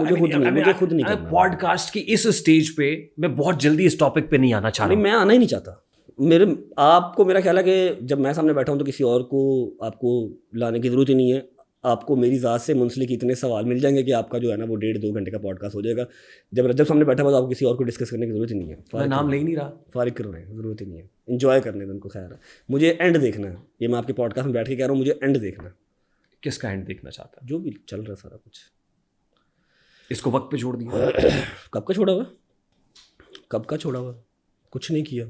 मुझे खुद नहीं करना। पॉडकास्ट की इस स्टेज पे मैं बहुत जल्दी इस टॉपिक पे नहीं आना चाह रहा नहीं, मैं आना ही नहीं चाहता। आपको मेरा ख्याल है कि जब मैं सामने बैठा हूँ तो किसी और को आपको लाने की ज़रूरत ही नहीं है। आपको मेरी ज़ात से मुंसलिक इतने सवाल मिल जाएंगे कि आपका जो है ना वो 1.5-2 घंटे का पॉडकास्ट हो जाएगा। जब रजब सामने बैठा हुआ तो आपको किसी और को डिस्कस करने की ज़रूरत ही नहीं है। मैं नाम ले ही नहीं रहा, फारिग कर रहे हैं, ज़रूरत ही नहीं है। इन्जॉय करने दें उनको। खैर है, मुझे एंड देखना है। ये मैं आपके पॉडकास्ट में बैठ के कह रहा हूँ, मुझे एंड देखना है। किसका एंड देखना चाहता है? जो भी चल रहा है सारा कुछ, इसको वक्त पे छोड़ दिया। कब का छोड़ा हुआ, कब का छोड़ा हुआ? कुछ नहीं किया।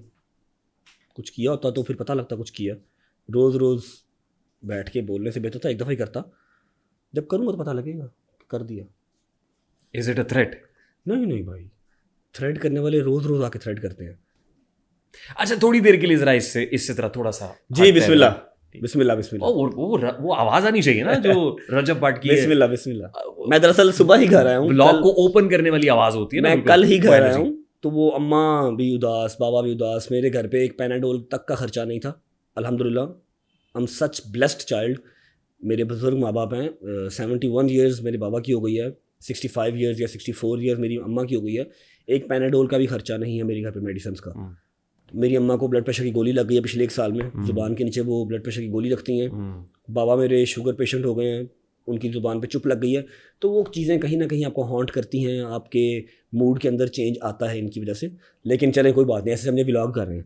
कुछ किया होता तो फिर पता लगता कुछ किया। रोज़ रोज़ बैठ के बोलने से बेहतर था एक दफ़ा ही करता। जब करूँगा तो पता लगेगा कर दिया। Is it a threat? नहीं नहीं भाई, थ्रेड करने वाले रोज़ रोज़ आके थ्रेड करते हैं। अच्छा, थोड़ी देर के लिए जरा इससे तरह थोड़ा सा जी, बिस्मिल्लाह बिस्मिल्लाह बिस्मिल्लाह। वो आवाज आनी चाहिए ना जो रजब पाठ की है। बिस्मिल्लाह बिस्मिल्लाह। मैं दरअसल सुबह ही घर आया हूँ। व्लॉग को ओपन करने वाली आवाज होती है ना, मैं कल ही घर आया हूँ, तो वो अम्मा भी उदास, बाबा भी उदास। मेरे घर पे एक पैनाडोल तक का खर्चा नहीं था। अल्हम्दुलिल्लाह, I am such blessed child. मेरे बुजुर्ग माँ बाप हैं। 71 ईयर्स मेरे बाबा की हो गई है, 65 ईयर्स या 64 ईयर्स मेरी अम्मा की हो गई है। एक पैनाडोल का भी खर्चा नहीं है मेरे घर पे मेडिसिन का। मेरी अम्मा को ब्लड प्रेशर की गोली लग गई है पिछले 1 साल में। ज़ुबान के नीचे वो ब्लड प्रेशर की गोली लगती हैं। बाबा मेरे शुगर पेशेंट हो गए हैं, उनकी ज़ुबान पे चुप लग गई है। तो वो चीज़ें कहीं ना कहीं आपको हॉन्ट करती हैं, आपके मूड के अंदर चेंज आता है इनकी वजह से। लेकिन चलें, कोई बात नहीं, ऐसे हमने व्लॉग कर रहे हैं।